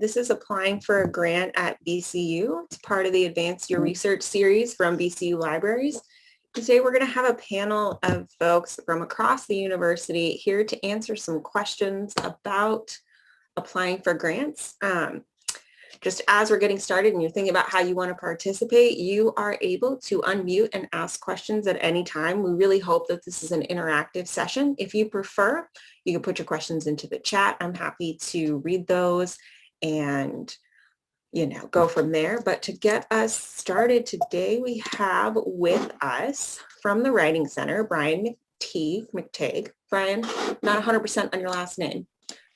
started. This is applying for a grant at VCU. It's part of the Advance Your Research series from VCU Libraries. Today we're going to have a panel of folks from across the university here to answer some questions about applying for grants. Just as we're getting started and you're thinking about how you want to participate, you are able to unmute and ask questions at any time. We really hope that this is an interactive session. If you prefer, you can put your questions into the chat. I'm happy to read those and go from there. But to get us started today, we have with us from the Writing Center, Brian McTague. Brian, not 100% on your last name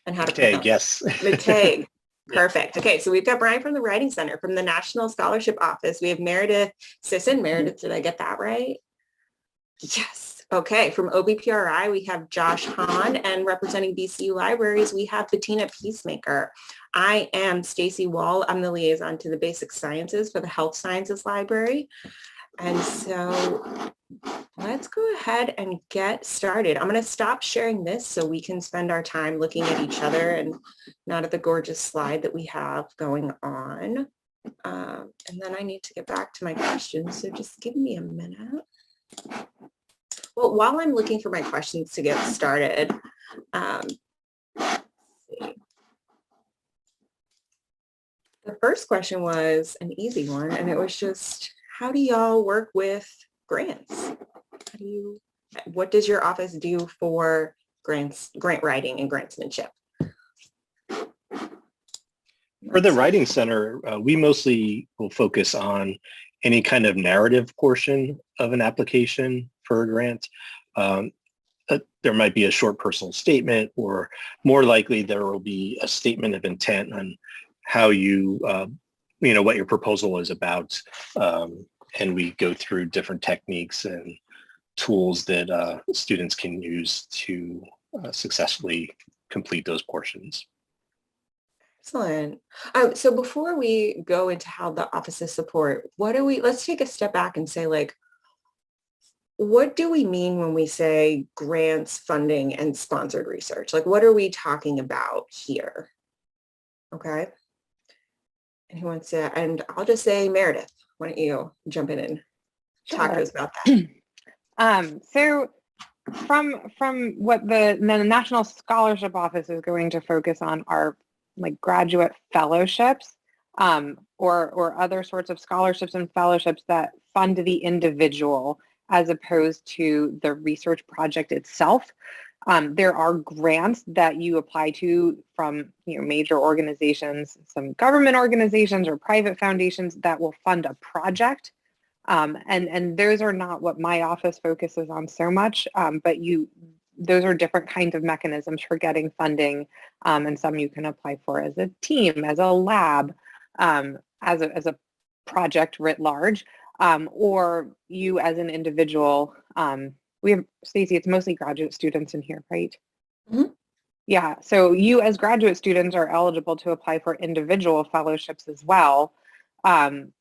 and how to pronounce it. Yes. McTague. Perfect. Okay, so we've got Brian from the Writing Center, from the National Scholarship Office. We have Meredith Sisson. Meredith, did I get that right? Yes. Okay, from OBPRI, we have Josh Hahn, and representing VCU Libraries, we have Bettina Peacemaker. I am Stacy Wall. I'm the liaison to the Basic Sciences for the Health Sciences Library. And so let's go ahead and get started. I'm going to stop sharing this so we can spend our time looking at each other and not at the gorgeous slide that we have going on. And then I need to get back to my questions. So just give me a minute. Well, while I'm looking for my questions to get started, let's see. The first question was an easy one, and it was just, how do y'all work with grants? What does your office do for grant writing and grantsmanship? For the Writing Center, we mostly will focus on any kind of narrative portion of an application for a grant. There might be a short personal statement, or more likely there will be a statement of intent on how you, what your proposal is about. And we go through different techniques and tools that students can use to successfully complete those portions. Excellent. So before we go into how the offices support, let's take a step back and say, what do we mean when we say grants, funding, and sponsored research? What are we talking about here? Okay. And who wants to, and I'll just say Meredith, why don't you jump in and talk to us about that? So from what the National Scholarship Office is going to focus on are graduate fellowships or other sorts of scholarships and fellowships that fund the individual as opposed to the research project itself. There are grants that you apply to from major organizations, some government organizations or private foundations that will fund a project. And those are not what my office focuses on so much, but those are different kinds of mechanisms for getting funding, and some you can apply for as a team, as a lab, as a project writ large, or you as an individual. We have, Stacey, it's mostly graduate students in here, right? Mm-hmm. Yeah, so you as graduate students are eligible to apply for individual fellowships as well,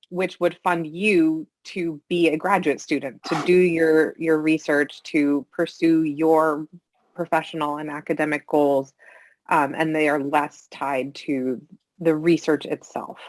which would fund you to be a graduate student, to do your research, to pursue your professional and academic goals, and they are less tied to the research itself.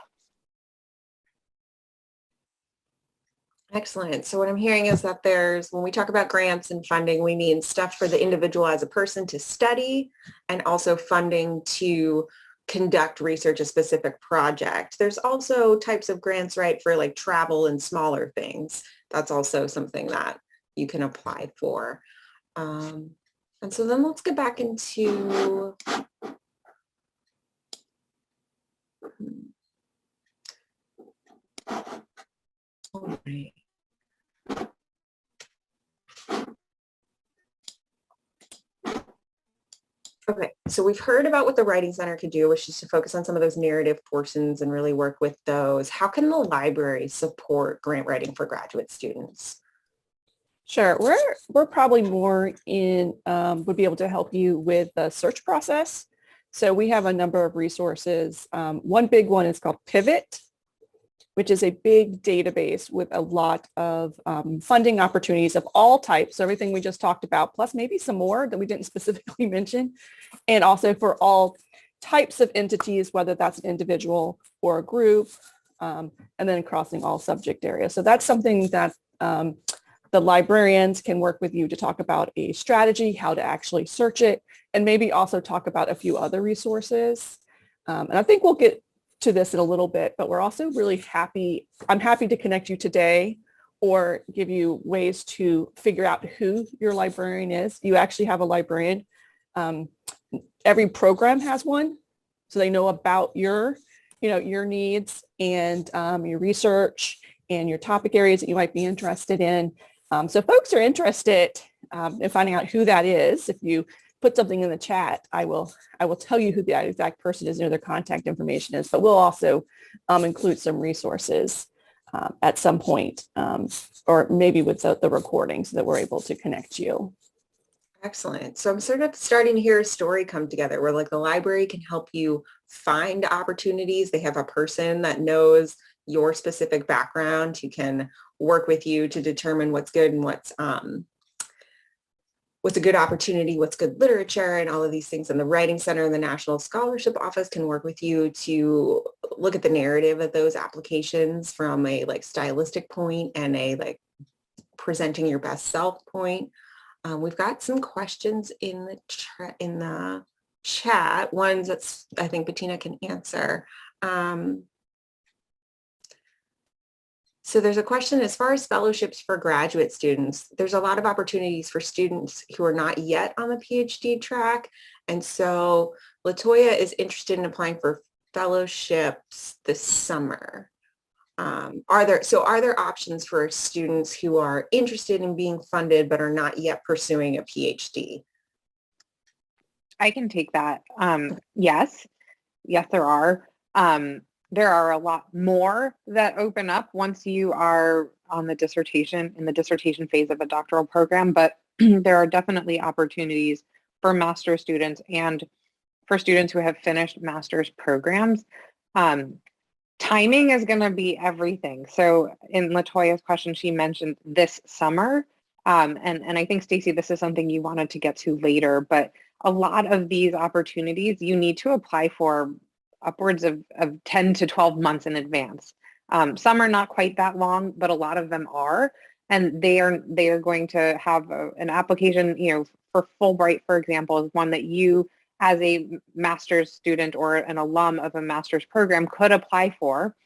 Excellent. So what I'm hearing is that when we talk about grants and funding, we mean stuff for the individual as a person to study, and also funding to conduct research, a specific project. There's also types of grants, right, for travel and smaller things. That's also something that you can apply for. And so then let's get back into all right. Okay, so we've heard about what the Writing Center could do, which is to focus on some of those narrative portions and really work with those. How can the library support grant writing for graduate students? Sure, we're probably more would be able to help you with the search process. So we have a number of resources. One big one is called Pivot, which is a big database with a lot of funding opportunities of all types, so everything we just talked about, plus maybe some more that we didn't specifically mention, and also for all types of entities, whether that's an individual or a group, and then crossing all subject areas. So that's something that the librarians can work with you to talk about a strategy, how to actually search it, and maybe also talk about a few other resources. And I think we'll get to this in a little bit, but we're also really happy. I'm happy to connect you today or give you ways to figure out who your librarian is. You actually have a librarian. Every program has one, so they know about your needs and your research and your topic areas that you might be interested in. So if folks are interested in finding out who that is, if you put something in the chat, I will tell you who the exact person is and their contact information is, but we'll also include some resources at some point, or maybe with the recording so that we're able to connect you. Excellent. So I'm sort of starting to hear a story come together where like the library can help you find opportunities. They have a person that knows your specific background who can work with you to determine what's good and what's a good opportunity, what's good literature, and all of these things. And the Writing Center and the National Scholarship Office can work with you to look at the narrative of those applications from a like stylistic point and a like presenting your best self point. We've got some questions in the chat. Ones that's I think Bettina can answer. So there's a question as far as fellowships for graduate students. There's a lot of opportunities for students who are not yet on the PhD track. And so Latoya is interested in applying for fellowships this summer. Are there options for students who are interested in being funded but are not yet pursuing a PhD? I can take that. Yes, there are. There are a lot more that open up once you are in the dissertation phase of a doctoral program, but there are definitely opportunities for master's students and for students who have finished master's programs. Timing is going to be everything. So in Latoya's question, she mentioned this summer, and I think, Stacy, this is something you wanted to get to later, but a lot of these opportunities you need to apply for upwards of 10 to 12 months in advance. Some are not quite that long, but a lot of them are, and they are going to have an application, for Fulbright, for example, is one that you as a master's student or an alum of a master's program could apply for.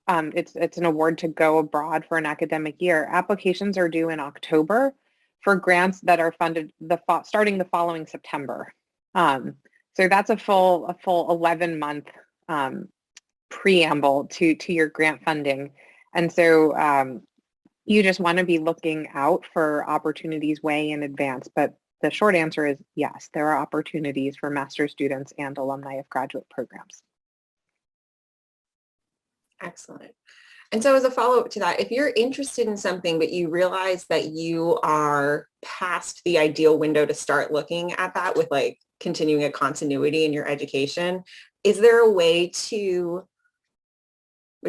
It's an award to go abroad for an academic year. Applications are due in October for grants that are funded starting the following September. So that's a full 11-month preamble to your grant funding. And so you just want to be looking out for opportunities way in advance. But the short answer is yes, there are opportunities for master's students and alumni of graduate programs. Excellent. And so as a follow-up to that, if you're interested in something, but you realize that you are past the ideal window to start looking at that with like continuing a continuity in your education, is there a way to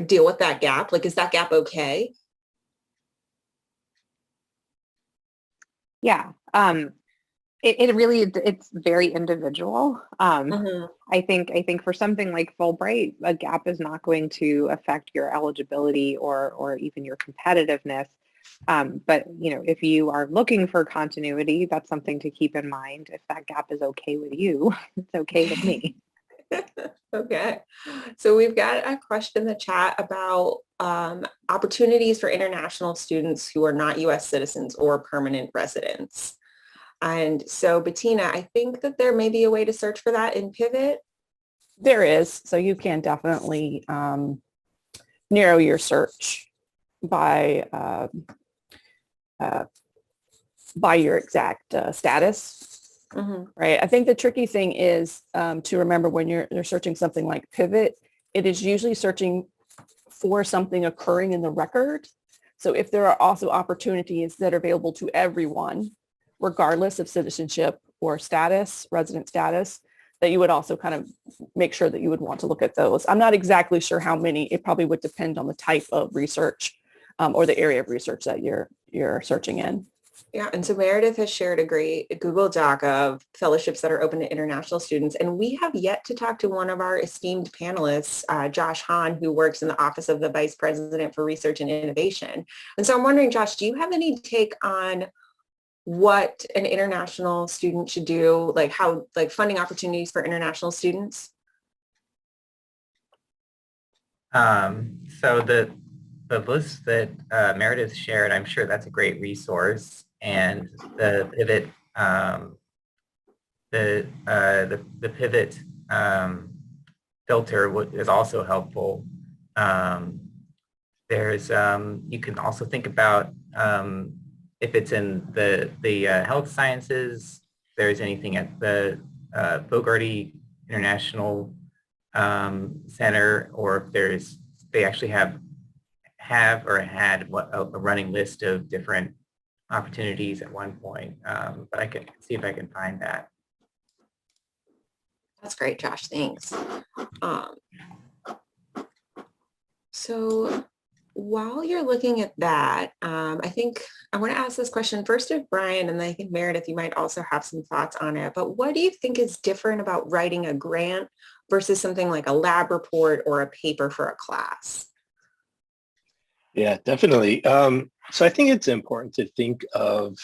deal with that gap? Like, is that gap okay? Yeah. It's very individual. I think for something like Fulbright, a gap is not going to affect your eligibility or even your competitiveness. But if you are looking for continuity, that's something to keep in mind. If that gap is okay with you, it's okay with me. Okay. So we've got a question in the chat about opportunities for international students who are not U.S. citizens or permanent residents. And so Bettina, I think that there may be a way to search for that in Pivot. There is. So you can definitely narrow your search by your exact status. Mm-hmm. Right. I think the tricky thing is to remember when you're searching something like Pivot, it is usually searching for something occurring in the record. So if there are also opportunities that are available to everyone, regardless of citizenship or status, resident status, that you would also kind of make sure that you would want to look at those. I'm not exactly sure how many. It probably would depend on the type of research or the area of research that you're searching in. Yeah, and so Meredith has shared a great Google Doc of fellowships that are open to international students. And we have yet to talk to one of our esteemed panelists, Josh Hahn, who works in the Office of the Vice President for Research and Innovation. And so I'm wondering, Josh, do you have any take on what an international student should do, like how, like funding opportunities for international students? So the list that Meredith shared, I'm sure that's a great resource. And the pivot, the pivot filter is also helpful. There's you can also think about if it's in the health sciences. There's anything at the Fogarty International Center, or if they actually have or had a running list of different opportunities at one point, but I can see if I can find that. That's great, Josh. Thanks. So while you're looking at that, I think I want to ask this question first of Brian, and then I think Meredith, you might also have some thoughts on it. But what do you think is different about writing a grant versus something like a lab report or a paper for a class? Yeah, definitely. So I think it's important to think of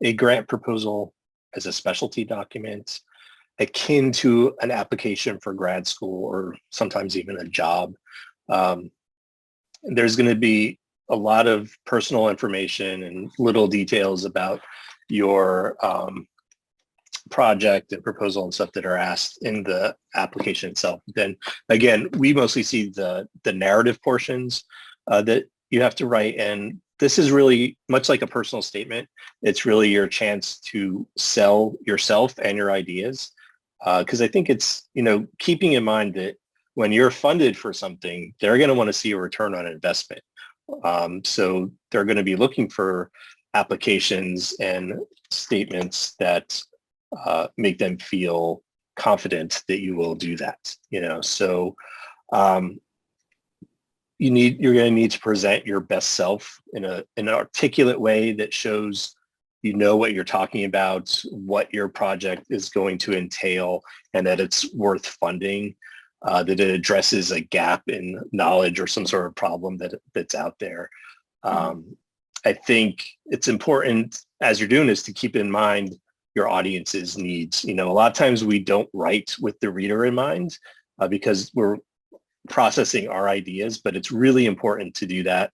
a grant proposal as a specialty document akin to an application for grad school or sometimes even a job. There's going to be a lot of personal information and little details about your project and proposal and stuff that are asked in the application itself. Then again, we mostly see the narrative portions that you have to write, and this is really much like a personal statement. It's really your chance to sell yourself and your ideas, because I think it's, keeping in mind that when you're funded for something, they're going to want to see a return on investment. So they're going to be looking for applications and statements that make them feel confident that you will do that. So you're going to need to present your best self in an articulate way that shows what you're talking about, what your project is going to entail, and that it's worth funding, that it addresses a gap in knowledge or some sort of problem that's out there. I think it's important as you're doing this to keep in mind your audience's needs. A lot of times we don't write with the reader in mind because we're processing our ideas, but it's really important to do that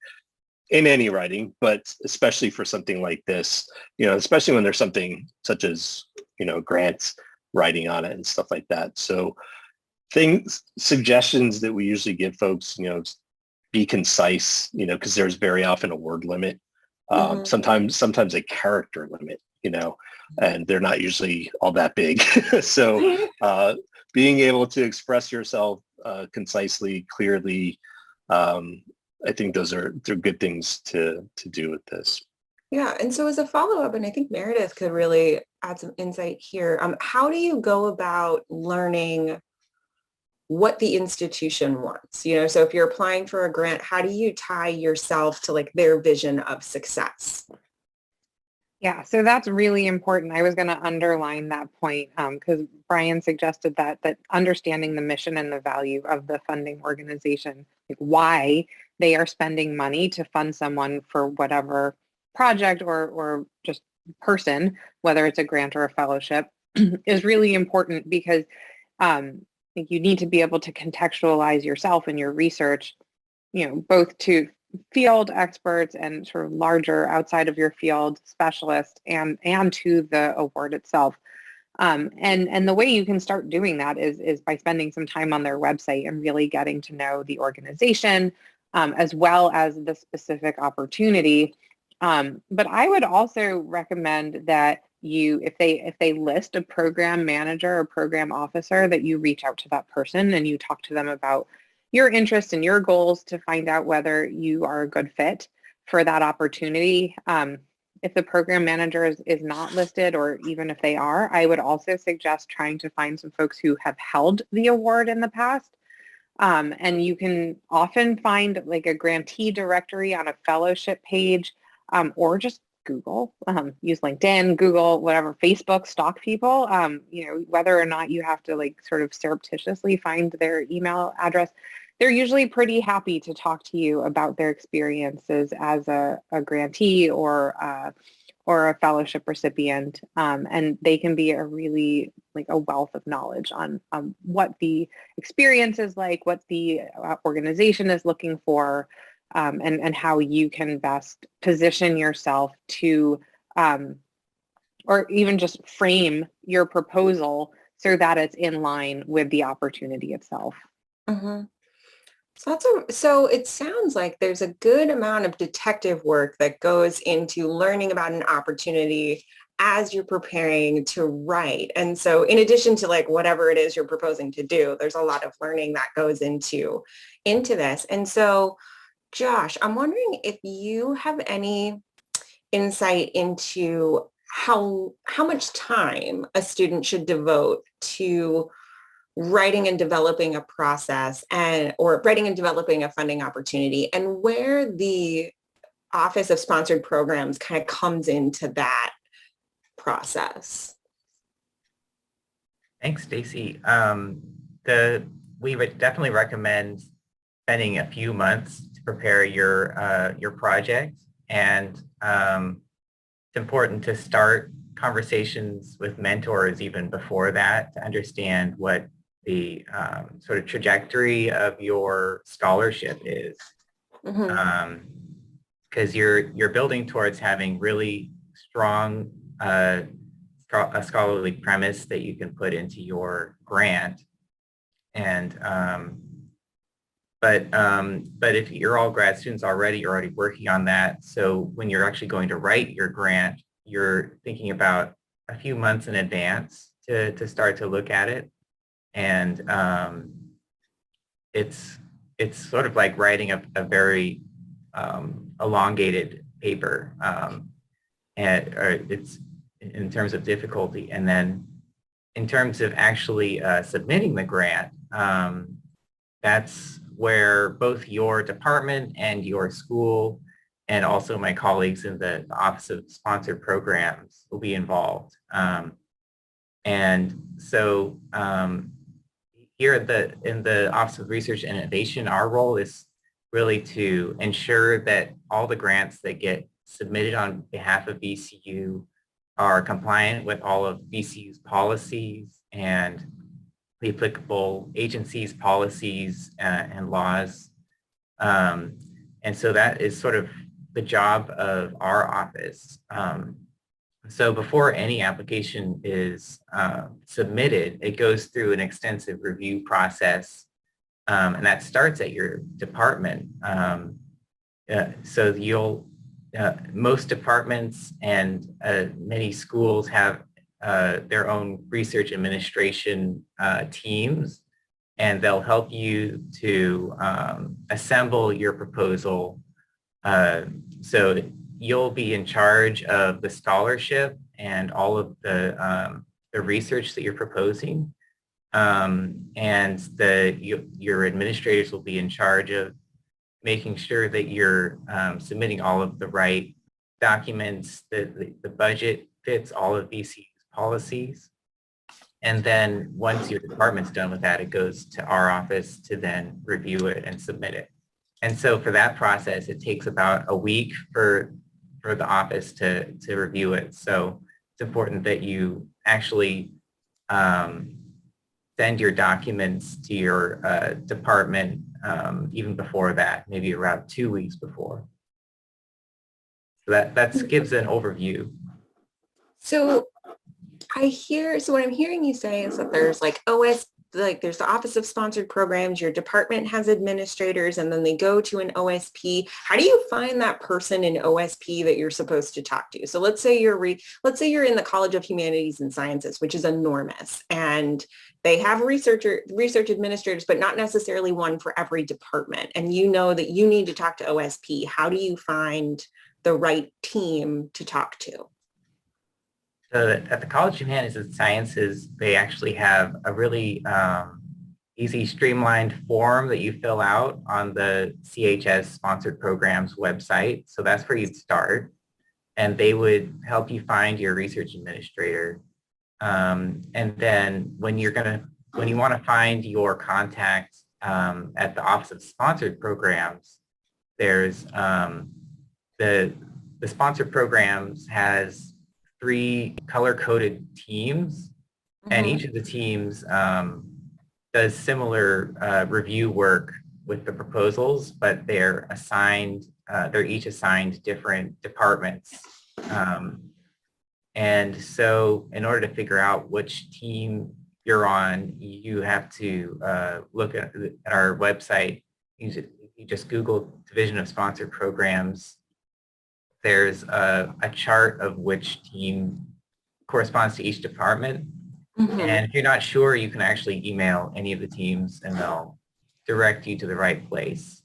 in any writing, but especially for something like this, especially when there's something such as, grants writing on it and stuff like that. So suggestions that we usually give folks, be concise, because there's very often a word limit, sometimes a character limit, and they're not usually all that big. So being able to express yourself concisely, clearly, I think they're good things to do with this. Yeah, and so as a follow-up, and I think Meredith could really add some insight here, how do you go about learning what the institution wants? So if you're applying for a grant, how do you tie yourself to like their vision of success? Yeah, so that's really important. I was going to underline that point because Brian suggested that understanding the mission and the value of the funding organization, like why they are spending money to fund someone for whatever project or just person, whether it's a grant or a fellowship, is really important because you need to be able to contextualize yourself and your research, both to field experts and sort of larger outside of your field specialists and to the award itself. And the way you can start doing that is by spending some time on their website and really getting to know the organization as well as the specific opportunity. But I would also recommend that if they list a program manager or program officer, that you reach out to that person and you talk to them about your interests and your goals to find out whether you are a good fit for that opportunity. If the program manager is not listed, or even if they are, I would also suggest trying to find some folks who have held the award in the past. And you can often find like a grantee directory on a fellowship page, or just Google, use LinkedIn, Google, whatever, Facebook, stalk people, whether or not you have to like sort of surreptitiously find their email address. They're usually pretty happy to talk to you about their experiences as a grantee or a fellowship recipient, and they can be a really like a wealth of knowledge on what the experience is like, what the organization is looking for, and how you can best position yourself to, or even just frame your proposal so that it's in line with the opportunity itself. Mm-hmm. So it sounds like there's a good amount of detective work that goes into learning about an opportunity as you're preparing to write. And so in addition to like whatever it is you're proposing to do, there's a lot of learning that goes into this. And so, Josh, I'm wondering if you have any insight into how much time a student should devote to writing and developing a process or writing and developing a funding opportunity, and where the Office of Sponsored Programs kind of comes into that process. Thanks, Stacy. We would definitely recommend spending a few months to prepare your project, and it's important to start conversations with mentors even before that to understand what the sort of trajectory of your scholarship is, because you're building towards having really strong a scholarly premise that you can put into your grant. And but if you're all grad students already, you're already working on that. So when you're actually going to write your grant, you're thinking about a few months in advance to start to look at it. And it's sort of like writing a very elongated paper, or it's in terms of difficulty. And then in terms of actually submitting the grant, that's where both your department and your school and also my colleagues in the Office of Sponsored Programs will be involved. And so here in the Office of Research and Innovation, our role is really to ensure that all the grants that get submitted on behalf of VCU are compliant with all of VCU's policies and the applicable agencies' policies and laws. And so that is sort of the job of our office. So before any application is submitted, it goes through an extensive review process, and that starts at your department. So most departments and many schools have their own research administration teams, and they'll help you to assemble your proposal. So you'll be in charge of the scholarship and all of the research that you're proposing. And your administrators will be in charge of making sure that you're submitting all of the right documents, that the budget fits all of VCU's policies. And then once your department's done with that, it goes to our office to then review it and submit it. And so for that process, it takes about a week for the office to review it. So it's important that you actually send your documents to your department even before that, maybe around 2 weeks before. So that gives an overview. So what I'm hearing you say is that there's there's the Office of Sponsored Programs, your department has administrators, and then they go to an OSP. How do you find that person in OSP that you're supposed to talk to? So let's say you're in the College of Humanities and Sciences, which is enormous, and they have research administrators, but not necessarily one for every department. And you know that you need to talk to OSP. How do you find the right team to talk to? So at the College of Humanities and Sciences, they actually have a really easy, streamlined form that you fill out on the CHS Sponsored Programs website. So that's where you'd start. and they would help you find your research administrator. And then when you want to find your contact at the Office of Sponsored Programs, there's the sponsored programs has 3 color-coded teams, and each of the teams does similar review work with the proposals, but they're each assigned different departments. And so in order to figure out which team you're on, you have to look at our website. You just Google Division of Sponsored Programs. There's a chart of which team corresponds to each department. And if you're not sure, you can actually email any of the teams and they'll direct you to the right place.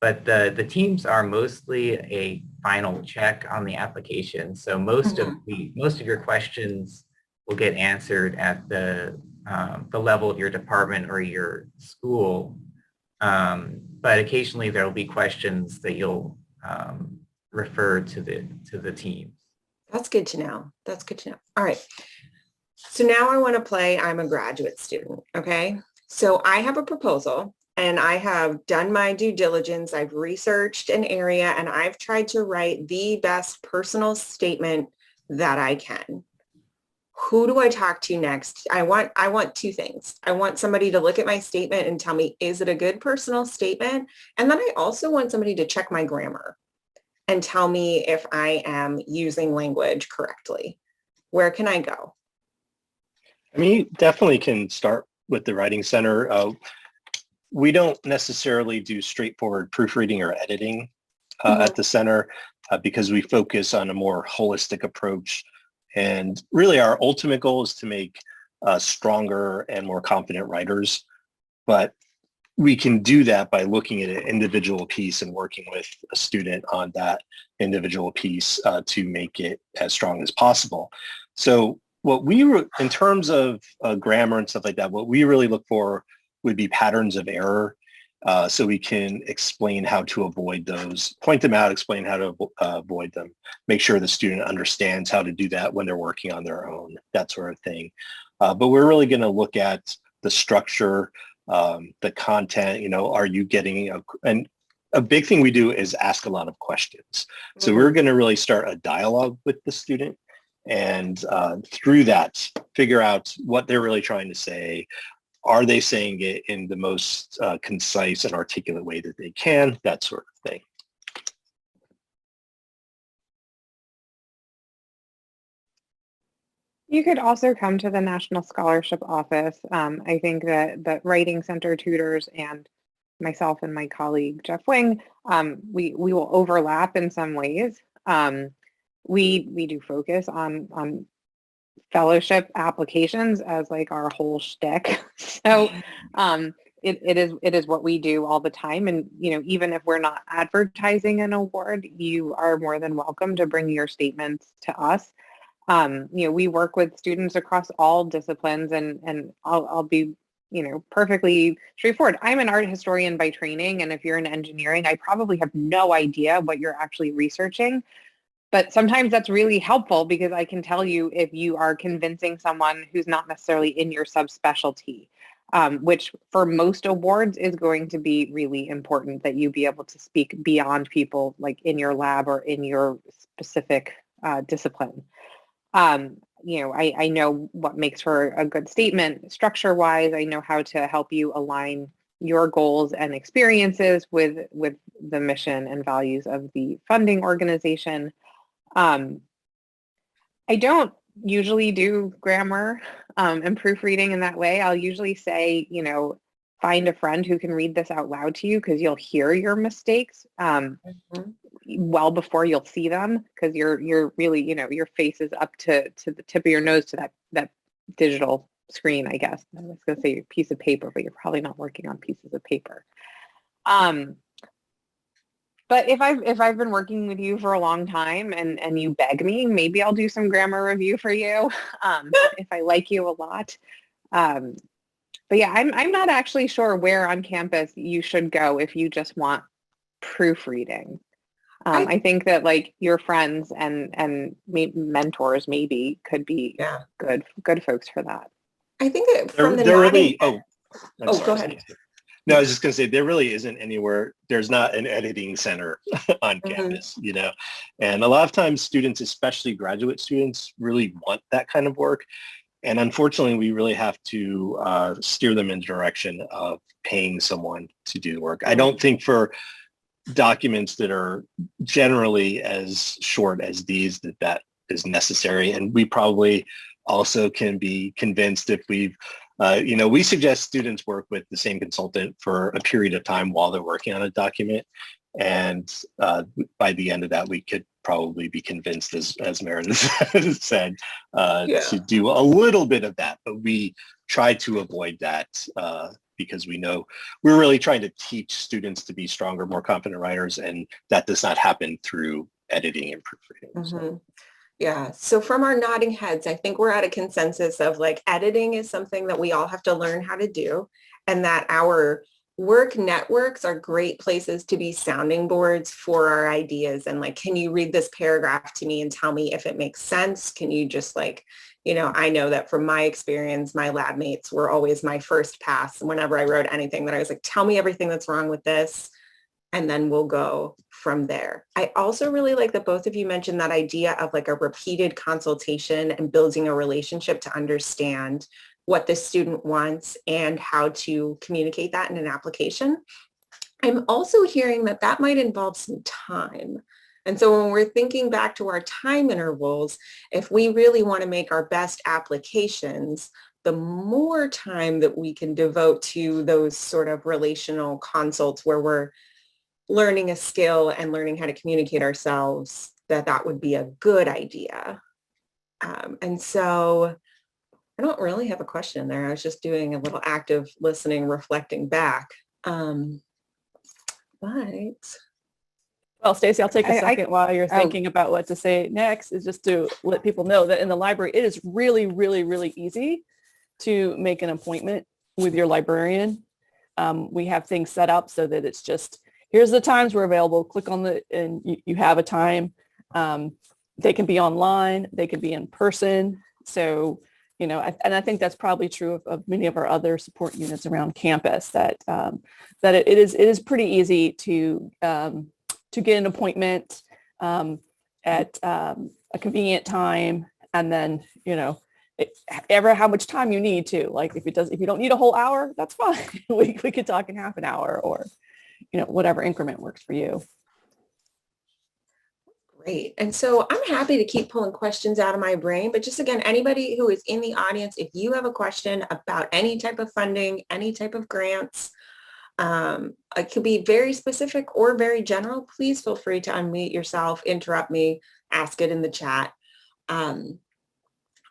But the teams are mostly a final check on the application. So most of your questions will get answered at the level of your department or your school. But occasionally there will be questions that you'll refer to the teams. That's good to know. That's good to know. All right. So now I want to play I'm a graduate student. Okay. So I have a proposal and I have done my due diligence. I've researched an area and I've tried to write the best personal statement that I can. Who do I talk to next? I want 2 things. I want somebody to look at my statement and tell me, is it a good personal statement? And then I also want somebody to check my grammar and tell me if I am using language correctly. Where can I go? I mean, you definitely can start with the Writing Center. We don't necessarily do straightforward proofreading or editing at the center because we focus on a more holistic approach. And really our ultimate goal is to make stronger and more confident writers. But we can do that by looking at an individual piece and working with a student on that individual piece to make it as strong as possible. So what in terms of grammar and stuff like that, what we really look for would be patterns of error. So we can explain how to avoid those, point them out, explain how to avoid them, make sure the student understands how to do that when they're working on their own, that sort of thing. But we're really going to look at the structure, the content, are you getting, and a big thing we do is ask a lot of questions. So we're going to really start a dialogue with the student and through that, figure out what they're really trying to say. Are they saying it in the most concise and articulate way that they can? That sort of thing. You could also come to the National Scholarship Office. I think that Writing Center tutors and myself and my colleague, Jeff Wing, we will overlap in some ways. We do focus on fellowship applications as like our whole shtick. So it is what we do all the time. And, even if we're not advertising an award, you are more than welcome to bring your statements to us. We work with students across all disciplines and I'll be, perfectly straightforward. I'm an art historian by training. And if you're in engineering, I probably have no idea what you're actually researching. But sometimes that's really helpful because I can tell you if you are convincing someone who's not necessarily in your subspecialty, which for most awards is going to be really important that you be able to speak beyond people like in your lab or in your specific discipline. I know what makes for a good statement structure-wise. I know how to help you align your goals and experiences with the mission and values of the funding organization. I don't usually do grammar and proofreading in that way. I'll usually say, find a friend who can read this out loud to you because you'll hear your mistakes well before you'll see them because you're really, your face is up to the tip of your nose to that digital screen, I guess. I was going to say a piece of paper, but you're probably not working on pieces of paper. But if I've been working with you for a long time and you beg me, maybe I'll do some grammar review for you if I like you a lot. But yeah, I'm not actually sure where on campus you should go if you just want proofreading. I think that like your friends and mentors maybe could be good folks for that. I think that from the They're nodding. really, I'm Oh, sorry, go ahead. No, I was just going to say there really isn't anywhere. There's not an editing center on Mhm. campus, you know, and a lot of times students, especially graduate students, really want that kind of work. And unfortunately, we really have to steer them in the direction of paying someone to do the work. I don't think for documents that are generally as short as these that is necessary. And we probably also can be convinced if we've you know, we suggest students work with the same consultant for a period of time while they're working on a document. And by the end of that, we could probably be convinced, as Meredith has said, to do a little bit of that. But we try to avoid that because we know we're really trying to teach students to be stronger, more confident writers. And that does not happen through editing and proofreading. So. Yeah. So from our nodding heads, I think we're at a consensus of like editing is something that we all have to learn how to do, and that our work networks are great places to be sounding boards for our ideas. And like, can you read this paragraph to me and tell me if it makes sense? Can you just like, you know, I know that from my experience, my lab mates were always my first pass. Whenever I wrote anything that I was like, tell me everything that's wrong with this, and then we'll go from there. I also really like that both of you mentioned that idea of like a repeated consultation and building a relationship to understand what the student wants and how to communicate that in an application. I'm also hearing that that might involve some time. And so when we're thinking back to our time intervals, if we really want to make our best applications, the more time that we can devote to those sort of relational consults where we're learning a skill and learning how to communicate ourselves, that would be a good idea. And so I don't really have a question there. I was just doing a little active listening, reflecting back. But Well, Stacey, I'll take a second while you're thinking about what to say next, is just to let people know that in the library, it is really, really, really easy to make an appointment with your librarian. We have things set up so that it's just, here's the times we're available. Click on and you have a time. They can be online. They can be in person. So, you know, and I think that's probably true of many of our other support units around campus, that it is pretty easy to get an appointment at a convenient time, and then, you know, how much time you need to. Like if you don't need a whole hour, that's fine. we could talk in half an hour, or, you know, whatever increment works for you. Great. And so I'm happy to keep pulling questions out of my brain, but just again, anybody who is in the audience, if you have a question about any type of funding, any type of grants, it could be very specific or very general, please feel free to unmute yourself, interrupt me, ask it in the chat.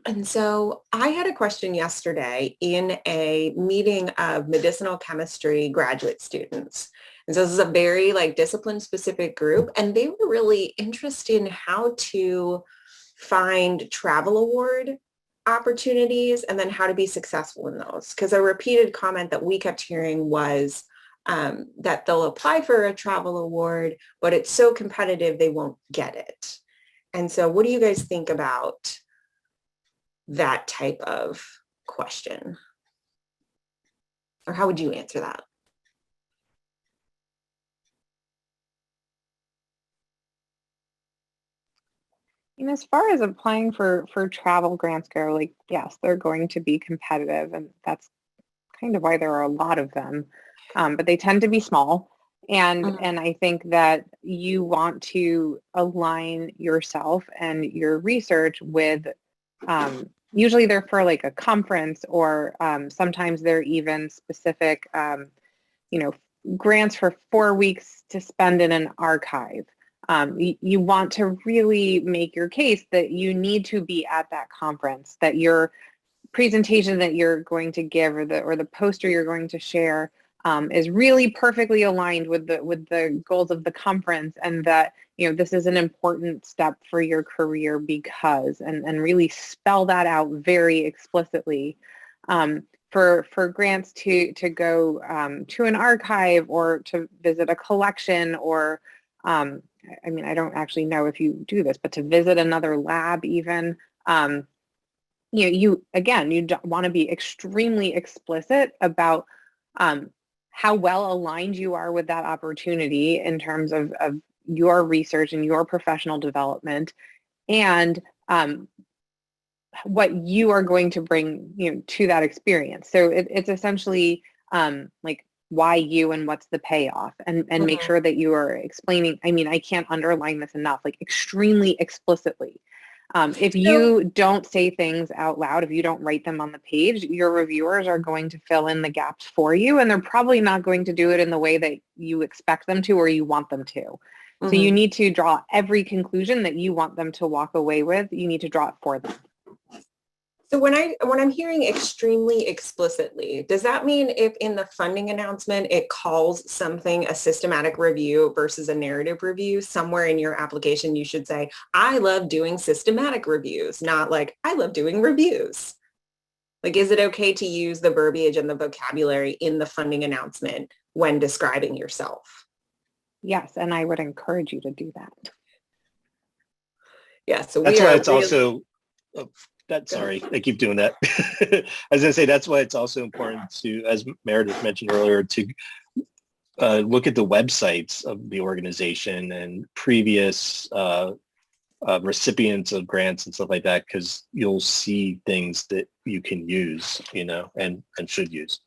And so I had a question yesterday in a meeting of medicinal chemistry graduate students. And so this is a very like discipline specific group, and they were really interested in how to find travel award opportunities and then how to be successful in those. Because a repeated comment that we kept hearing was that they'll apply for a travel award, but it's so competitive they won't get it. And so what do you guys think about that type of question? Or how would you answer that? And as far as applying for travel grants go, like, yes, they're going to be competitive, and that's kind of why there are a lot of them, but they tend to be small. And I think that you want to align yourself and your research with, usually they're for like a conference, or sometimes they're even specific, you know, grants for 4 weeks to spend in an archive. You want to really make your case that you need to be at that conference, that your presentation that you're going to give, or the poster you're going to share, is really perfectly aligned with the goals of the conference, and that, you know, this is an important step for your career because, and really spell that out very explicitly. For grants to go to an archive or to visit a collection, or I mean, I don't actually know if you do this, but to visit another lab even, you want to be extremely explicit about how well aligned you are with that opportunity in terms of your research and your professional development, and what you are going to bring to that experience. So it's essentially like why you and what's the payoff, and make sure that you are explaining. I mean, I can't underline this enough, like extremely explicitly. If you don't say things out loud, if you don't write them on the page, your reviewers are going to fill in the gaps for you, and they're probably not going to do it in the way that you expect them to or you want them to. So you need to draw every conclusion that you want them to walk away with. You need to draw it for them. So when I'm hearing extremely explicitly, does that mean if in the funding announcement it calls something a systematic review versus a narrative review, somewhere in your application you should say, I love doing systematic reviews, not like I love doing reviews? Like, is it okay to use the verbiage and the vocabulary in the funding announcement when describing yourself? Yes, and I would encourage you to do that. Yeah, so that's why it's also sorry, I keep doing that. I was going to say, that's why it's also important to, as Meredith mentioned earlier, to look at the websites of the organization and previous recipients of grants and stuff like that, because you'll see things that you can use, and should use.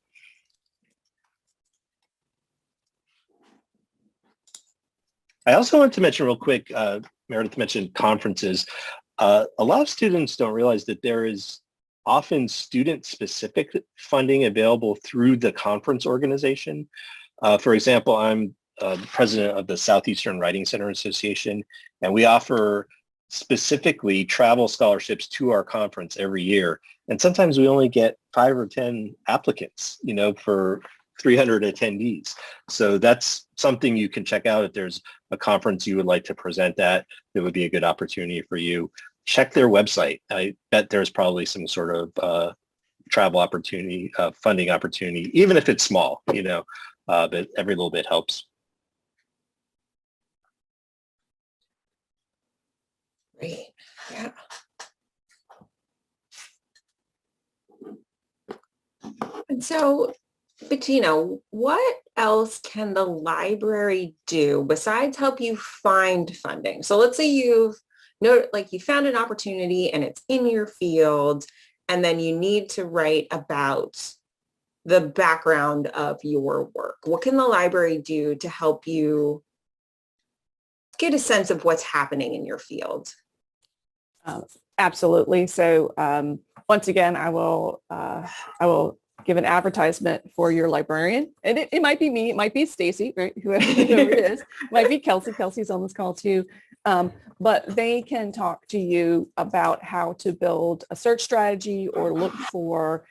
I also want to mention real quick, Meredith mentioned conferences. A lot of students don't realize that there is often student-specific funding available through the conference organization. For example, I'm president of the Southeastern Writing Center Association, and we offer specifically travel scholarships to our conference every year. And sometimes we only get 5 or 10 applicants, for 300 attendees. So that's something you can check out. If there's a conference you would like to present at, it would be a good opportunity for you. Check their website. I bet there's probably some sort of travel opportunity, funding opportunity, even if it's small, but every little bit helps. Great. Yeah. And so, Bettina, what else can the library do besides help you find funding? So let's say you found an opportunity and it's in your field, and then you need to write about the background of your work. What can the library do to help you get a sense of what's happening in your field? Absolutely. So once again, I will give an advertisement for your librarian. And it might be me, it might be Stacy, right? Whoever it is. It might be Kelsey. Kelsey's on this call too. But they can talk to you about how to build a search strategy or look for,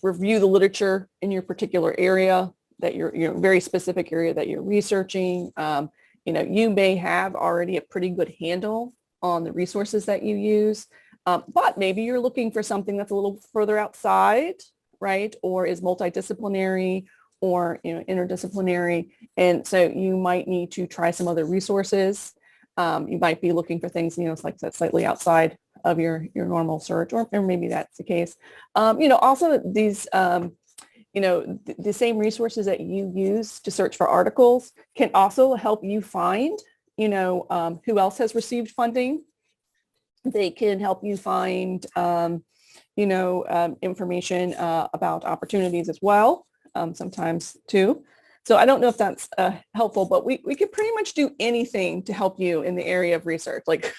review the literature in your particular area that you're very specific area that you're researching. You may have already a pretty good handle on the resources that you use. But maybe you're looking for something that's a little further outside, right? Or is multidisciplinary or interdisciplinary. And so you might need to try some other resources. You might be looking for things, like that's slightly outside of your normal search, or maybe that's the case. Also these, the same resources that you use to search for articles can also help you find, who else has received funding. They can help you find, information about opportunities as well, sometimes too. So I don't know if that's helpful, but we could pretty much do anything to help you in the area of research, like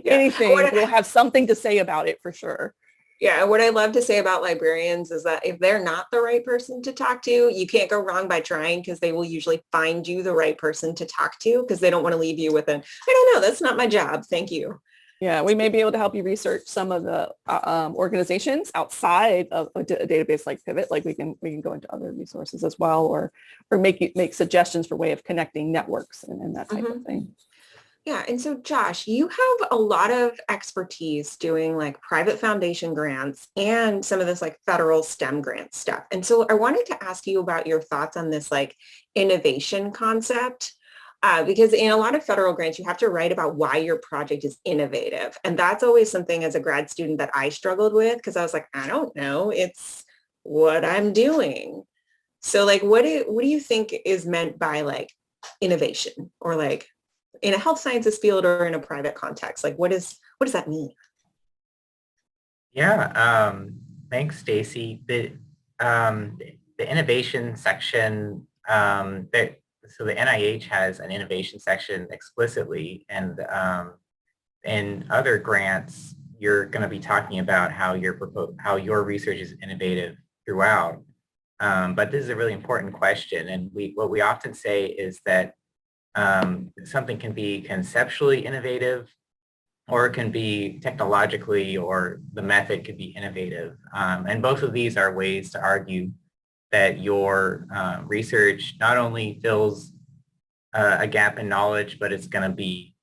anything. We'll have something to say about it for sure. Yeah, what I love to say about librarians is that if they're not the right person to talk to, you can't go wrong by trying, because they will usually find you the right person to talk to, because they don't want to leave you with I don't know, that's not my job. Thank you. Yeah, we may be able to help you research some of the organizations outside of a database like Pivot. Like we can go into other resources as well, or make suggestions for way of connecting networks and that type of thing. Yeah, and so Josh, you have a lot of expertise doing like private foundation grants and some of this like federal STEM grant stuff. And so I wanted to ask you about your thoughts on this like innovation concept. Because in a lot of federal grants, you have to write about why your project is innovative. And that's always something as a grad student that I struggled with, because I was like, I don't know, it's what I'm doing. So like, what do you think is meant by like innovation, or like in a health sciences field or in a private context? Like, what does that mean? Yeah, thanks, Stacy. The innovation section, so the NIH has an innovation section explicitly, and in other grants, you're going to be talking about how your research is innovative throughout. But this is a really important question, and what we often say is that something can be conceptually innovative, or it can be technologically, or the method could be innovative. And both of these are ways to argue that your research not only fills a gap in knowledge, but it's going to be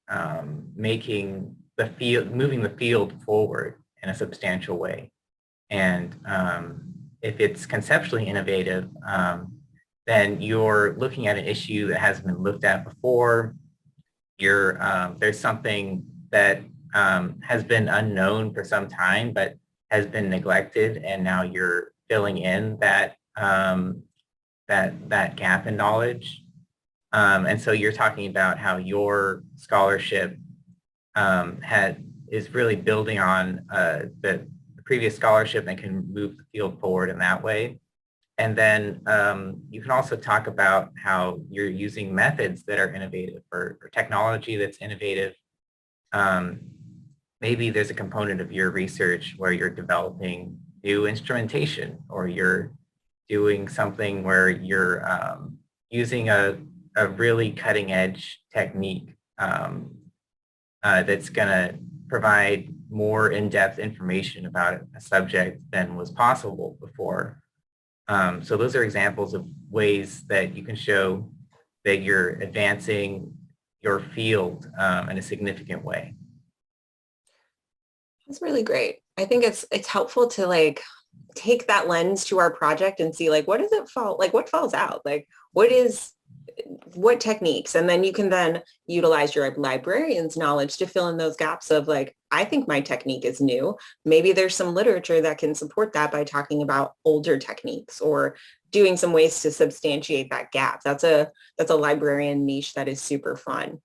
moving the field forward in a substantial way. And if it's conceptually innovative, then you're looking at an issue that hasn't been looked at before. There's something that has been unknown for some time, but has been neglected, and now you're filling in that gap in knowledge. And so you're talking about how your scholarship is really building on the previous scholarship and can move the field forward in that way. And then you can also talk about how you're using methods that are innovative, or technology that's innovative. Maybe there's a component of your research where you're developing new instrumentation, or you're doing something where you're using a really cutting edge technique that's going to provide more in-depth information about a subject than was possible before. So those are examples of ways that you can show that you're advancing your field in a significant way. That's really great. I think it's helpful to like take that lens to our project and see like, what does it fall, like what falls out? Like what techniques? And then you can then utilize your librarian's knowledge to fill in those gaps of like, I think my technique is new. Maybe there's some literature that can support that by talking about older techniques, or doing some ways to substantiate that gap. That's a librarian niche that is super fun.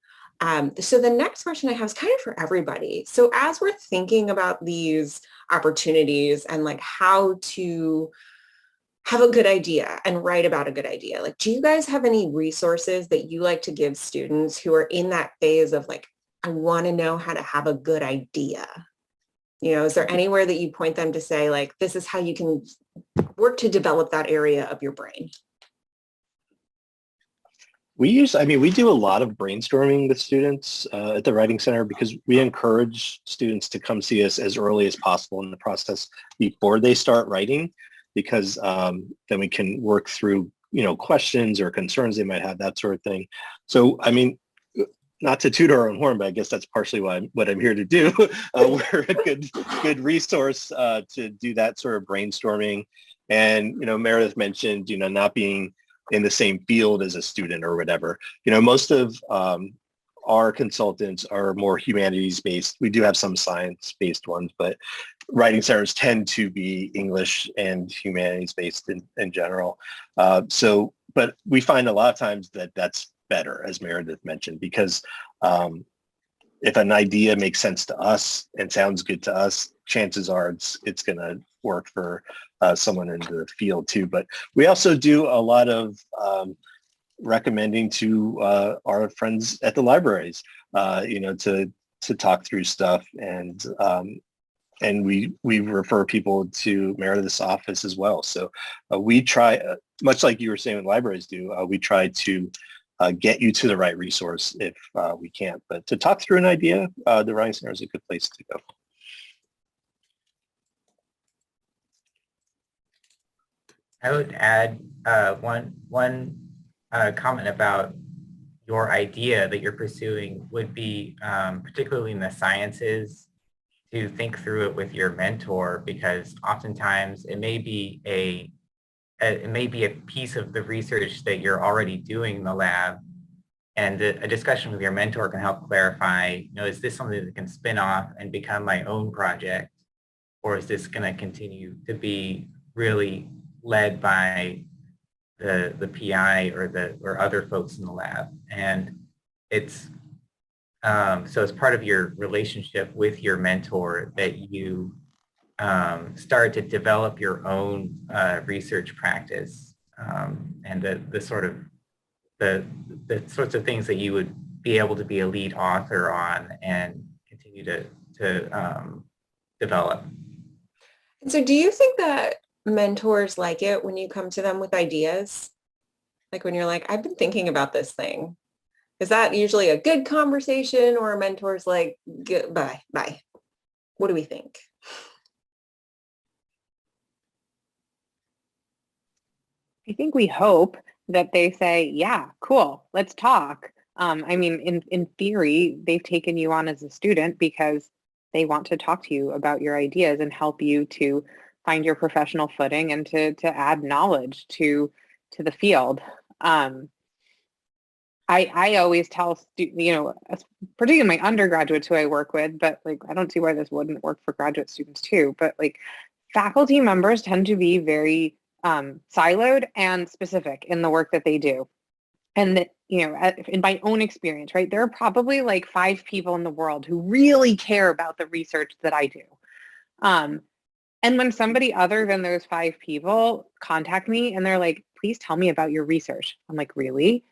So the next question I have is kind of for everybody. So as we're thinking about these opportunities and like how to have a good idea and write about a good idea, like, do you guys have any resources that you like to give students who are in that phase of like, I want to know how to have a good idea? You know, is there anywhere that you point them to say like, this is how you can work to develop that area of your brain? We do a lot of brainstorming with students at the Writing Center, because we encourage students to come see us as early as possible in the process before they start writing, because then we can work through, questions or concerns they might have, that sort of thing. So, not to toot our own horn, but I guess that's partially what I'm here to do. We're a good resource to do that sort of brainstorming. And, Meredith mentioned, not being in the same field as a student or whatever. Most of our consultants are more humanities-based. We do have some science-based ones, but writing centers tend to be English and humanities-based in general. But we find a lot of times that that's better, as Meredith mentioned, because if an idea makes sense to us and sounds good to us, chances are it's going to work for someone in the field too. But we also do a lot of recommending to our friends at the libraries, to talk through stuff, and we refer people to Meredith's office as well. So we try, much like you were saying what libraries do, we try to get you to the right resource if we can't. But to talk through an idea, the Writing Center is a good place to go. I would add one comment about your idea that you're pursuing would be, particularly in the sciences, to think through it with your mentor, because oftentimes it may be a piece of the research that you're already doing in the lab, And a discussion with your mentor can help clarify, is this something that can spin off and become my own project? Or is this going to continue to be really led by the PI or other folks in the lab? And it's, so as part of your relationship with your mentor that you start to develop your own research practice, and the sorts of things that you would be able to be a lead author on and continue to develop. And so do you think that mentors like it when you come to them with ideas? Like when you're like, I've been thinking about this thing. Is that usually a good conversation, or a mentor's like, bye. What do we think? I think we hope that they say, yeah, cool, let's talk. I mean, in theory, they've taken you on as a student because they want to talk to you about your ideas and help you to find your professional footing and to add knowledge to the field. I always tell, particularly my undergraduates who I work with, but like, I don't see why this wouldn't work for graduate students too, but like faculty members tend to be very siloed and specific in the work that they do. And that, in my own experience, right, there are probably like 5 people in the world who really care about the research that I do. And when somebody other than those 5 people contact me and they're like, please tell me about your research, I'm like, really?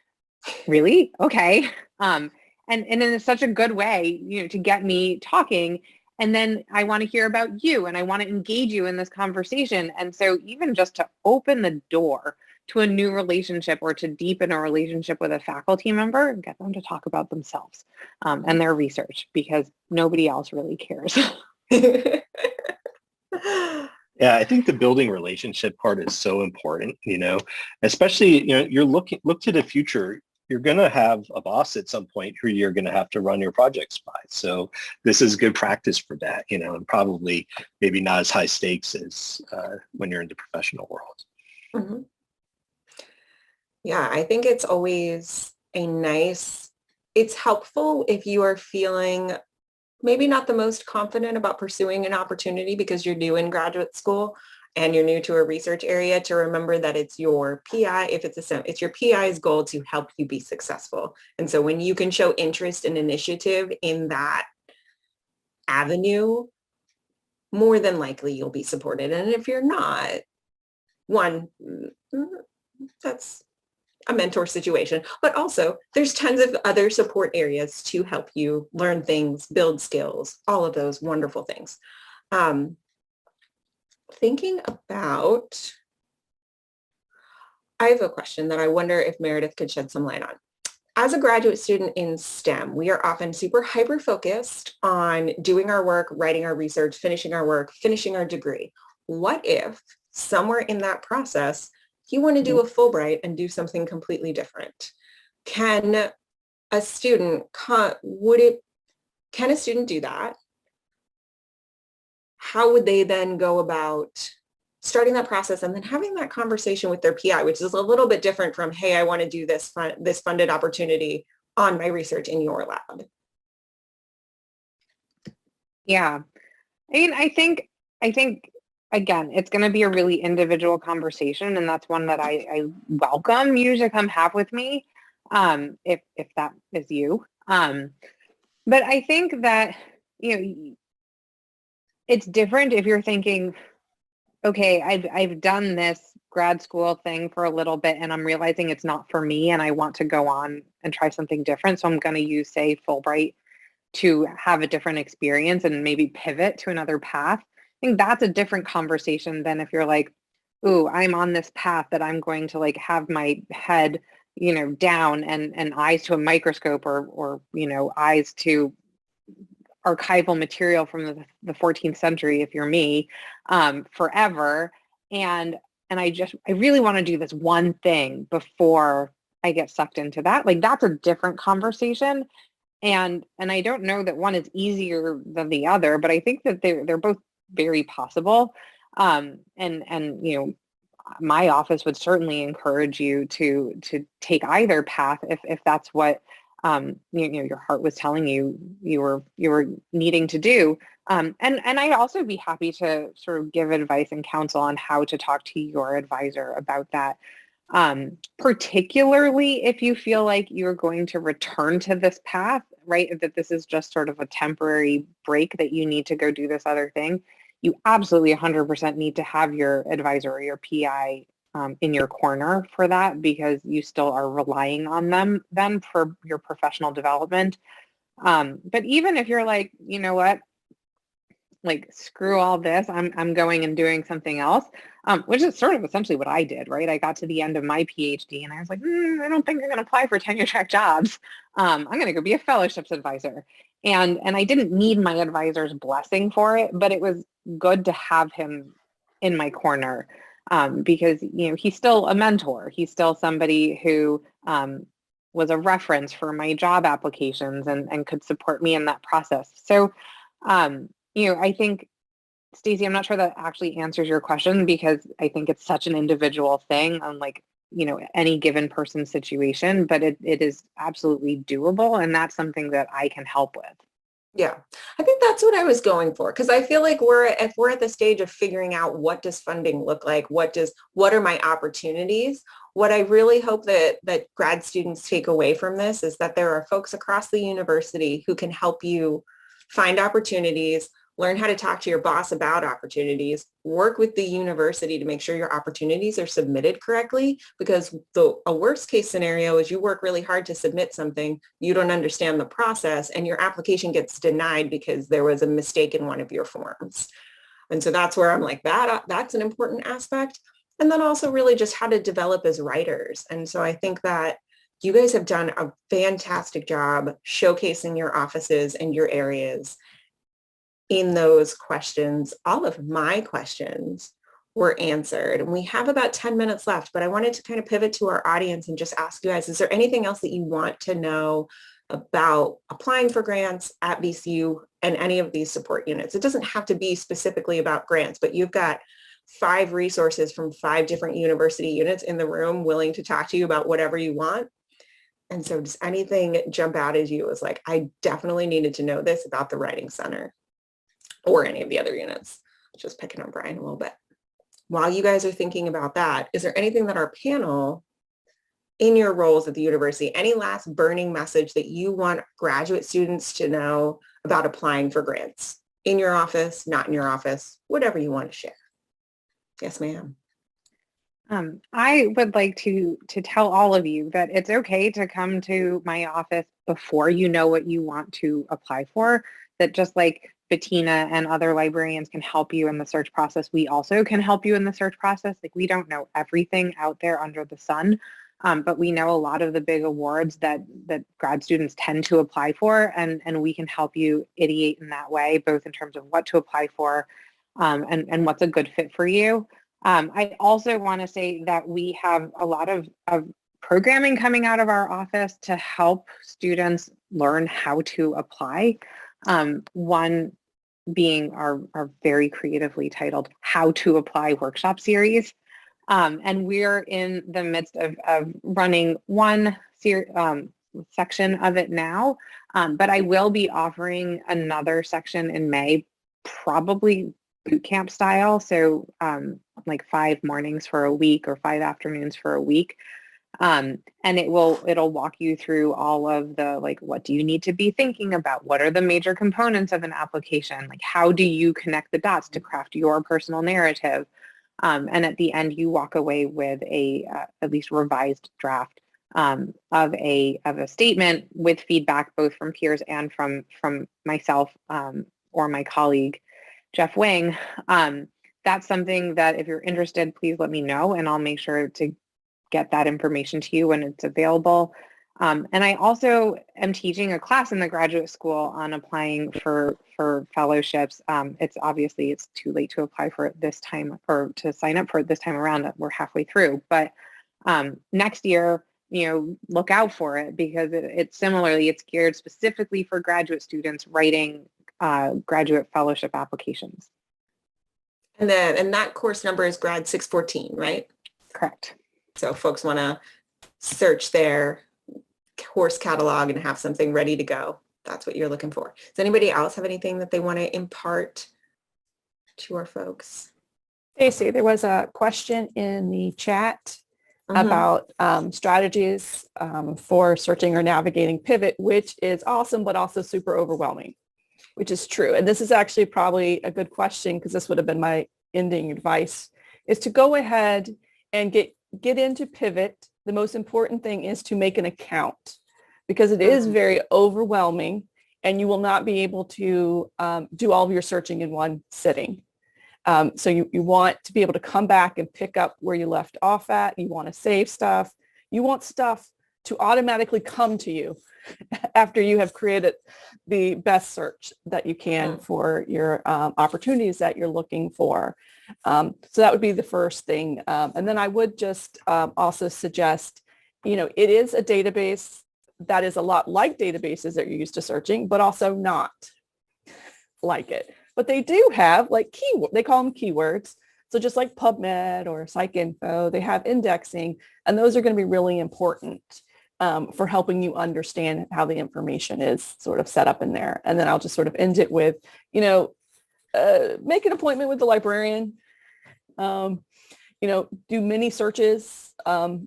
Really? Okay. And in such a good way, to get me talking. And then I want to hear about you and I want to engage you in this conversation. And so even just to open the door to a new relationship or to deepen a relationship with a faculty member, get them to talk about themselves and their research, because nobody else really cares. Yeah, I think the building relationship part is so important, especially, look to the future. You're going to have a boss at some point who you're going to have to run your projects by. So this is good practice for that, and probably maybe not as high stakes as when you're in the professional world. Mm-hmm. Yeah, I think it's always it's helpful if you are feeling maybe not the most confident about pursuing an opportunity because you're new in graduate school and you're new to a research area, to remember that it's your PI, it's your PI's goal to help you be successful. And so when you can show interest and initiative in that avenue, more than likely you'll be supported. And if you're not, that's a mentor situation, but also there's tons of other support areas to help you learn things, build skills, all of those wonderful things. Thinking about, I have a question that I wonder if Meredith could shed some light on. As a graduate student in STEM, we are often super hyper-focused on doing our work, writing our research, finishing our work, finishing our degree. What if somewhere in that process, you want to do a Fulbright and do something completely different? Can a student do that? How would they then go about starting that process and then having that conversation with their PI, which is a little bit different from, hey, I want to do this funded opportunity on my research in your lab? Yeah. I mean, I think again, it's going to be a really individual conversation, and that's one that I welcome you to come have with me, if that is you. But I think that, it's different if you're thinking, okay, I've done this grad school thing for a little bit and I'm realizing it's not for me and I want to go on and try something different. So I'm going to use, say, Fulbright to have a different experience and maybe pivot to another path. I think that's a different conversation than if you're like, ooh, I'm on this path that I'm going to like have my head, down and eyes to a microscope or eyes to archival material from the 14th century, if you're me, forever. And I really want to do this one thing before I get sucked into that. Like, that's a different conversation. And I don't know that one is easier than the other, but I think that they're both very possible. And my office would certainly encourage you to take either path if that's what your heart was telling you you were needing to do. And I'd also be happy to sort of give advice and counsel on how to talk to your advisor about that. Particularly if you feel like you're going to return to this path, right? That this is just sort of a temporary break, that you need to go do this other thing. You absolutely 100% need to have your advisor or your PI in your corner for that, because you still are relying on them then for your professional development. But even if you're like, you know what, like, screw all this, I'm going and doing something else, which is sort of essentially what I did, right? I got to the end of my PhD and I was like, I don't think I'm going to apply for tenure track jobs. I'm going to go be a fellowships advisor. And I didn't need my advisor's blessing for it, but it was good to have him in my corner, because, he's still a mentor. He's still somebody who was a reference for my job applications and could support me in that process. So, I think, Stacey, I'm not sure that actually answers your question, because I think it's such an individual thing on, like, any given person's situation, but it is absolutely doable. And that's something that I can help with. Yeah, I think that's what I was going for, because I feel like if we're at the stage of figuring out what does funding look like, what are my opportunities, what I really hope that grad students take away from this is that there are folks across the university who can help you find opportunities, learn how to talk to your boss about opportunities, work with the university to make sure your opportunities are submitted correctly, because a worst case scenario is you work really hard to submit something, you don't understand the process, and your application gets denied because there was a mistake in one of your forms. And so that's where I'm like, that's an important aspect. And then also really just how to develop as writers. And so I think that you guys have done a fantastic job showcasing your offices and your areas in those questions. All of my questions were answered, and we have about 10 minutes left, but I wanted to kind of pivot to our audience and just ask you guys, is there anything else that you want to know about applying for grants at VCU and any of these support units? It doesn't have to be specifically about grants, but you've got 5 resources from 5 different university units in the room willing to talk to you about whatever you want. And so does anything jump out as you as like, I definitely needed to know this about the Writing Center or any of the other units? Just picking on Brian a little bit. While you guys are thinking about that, is there anything that our panel, in your roles at the university, any last burning message that you want graduate students to know about applying for grants in your office, not in your office, whatever you want to share? Yes, ma'am. I would like to tell all of you that it's okay to come to my office before you know what you want to apply for, that just like Bettina and other librarians can help you in the search process, we also can help you in the search process. Like, we don't know everything out there under the sun, but we know a lot of the big awards that grad students tend to apply for, and we can help you ideate in that way, both in terms of what to apply for and what's a good fit for you. I also want to say that we have a lot of programming coming out of our office to help students learn how to apply. One being our very creatively titled How to Apply workshop series. And we're in the midst of running one section of it now, but I will be offering another section in May, probably boot camp style. So like 5 mornings for a week or 5 afternoons for a week. And it'll walk you through all of the, like, what do you need to be thinking about? What are the major components of an application? Like, how do you connect the dots to craft your personal narrative? And at the end, you walk away with a at least revised draft of a statement with feedback, both from peers and from myself or my colleague, Jeff Wang. That's something that if you're interested, please let me know, and I'll make sure to get that information to you when it's available. And I also am teaching a class in the graduate school on applying for fellowships. It's too late to apply for it this time, or to sign up for it this time around, that we're halfway through. But next year, look out for it, because it's geared specifically for graduate students writing graduate fellowship applications. And that course number is grad 614, right? Correct. So if folks want to search their course catalog and have something ready to go, that's what you're looking for. Does anybody else have anything that they want to impart to our folks? Stacy, there was a question in the chat Mhm. about strategies for searching or navigating Pivot, which is awesome, but also super overwhelming, which is true. And this is actually probably a good question because this would have been my ending advice, is to go ahead and get into Pivot. The most important thing is to make an account because it is very overwhelming and you will not be able to do all of your searching in one sitting. So you want to be able to come back and pick up where you left off at. You want to save stuff. You want stuff to automatically come to you after you have created the best search that you can for your opportunities that you're looking for. So that would be the first thing. And then I would just also suggest, it is a database that is a lot like databases that you're used to searching, but also not like it. But they do have like they call them keywords. So just like PubMed or PsycInfo, they have indexing, and those are going to be really important for helping you understand how the information is sort of set up in there. And then I'll just sort of end it with, make an appointment with the librarian, do mini searches,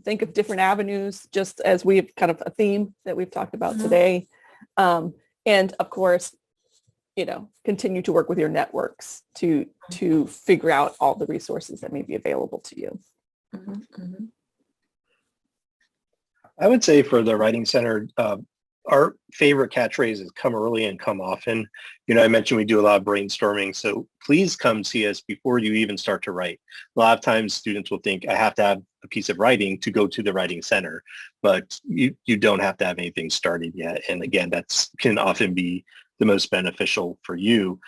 think of different avenues, just as we've kind of a theme that we've talked about today. And of course, continue to work with your networks to figure out all the resources that may be available to you. I would say for the Writing Center, our favorite catchphrase is come early and come often. I mentioned we do a lot of brainstorming, so please come see us before you even start to write. A lot of times students will think I have to have a piece of writing to go to the Writing Center, but you don't have to have anything started yet. And again, that's can often be the most beneficial for you.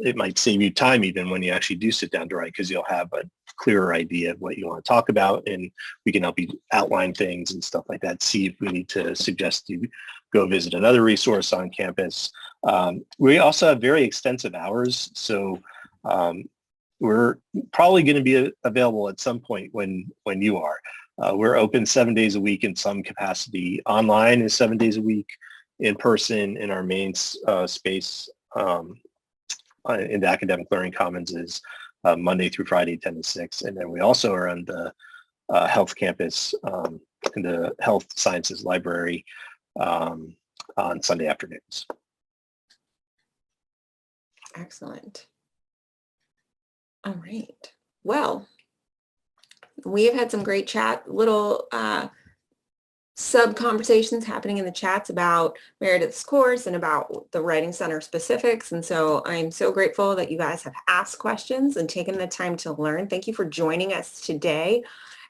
It might save you time even when you actually do sit down to write because you'll have a clearer idea of what you want to talk about, and we can help you outline things and stuff like that. See if we need to suggest you go visit another resource on campus. We also have very extensive hours, so we're probably going to be available at some point when you are. We're open 7 days a week in some capacity. Online is 7 days a week. In person in our main space in the Academic Learning Commons is Monday through Friday, 10 to 6. And then we also are on the health campus in the health sciences library on Sunday afternoons. Excellent. All right. Well, we have had some great chat, little sub conversations happening in the chats about Meredith's course and about the Writing Center specifics. And so I'm so grateful that you guys have asked questions and taken the time to learn. Thank you for joining us today.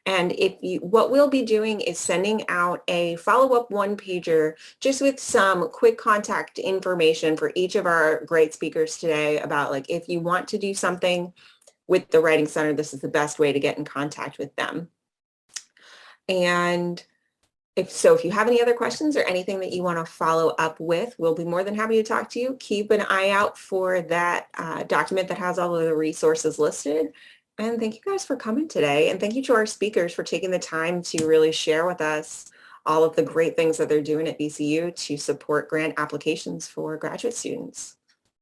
And what we'll be doing is sending out a follow-up one-pager just with some quick contact information for each of our great speakers today about like, if you want to do something with the Writing Center, this is the best way to get in contact with them. And if you have any other questions or anything that you want to follow up with, we'll be more than happy to talk to you. Keep an eye out for that document that has all of the resources listed. And thank you guys for coming today. And thank you to our speakers for taking the time to really share with us all of the great things that they're doing at VCU to support grant applications for graduate students.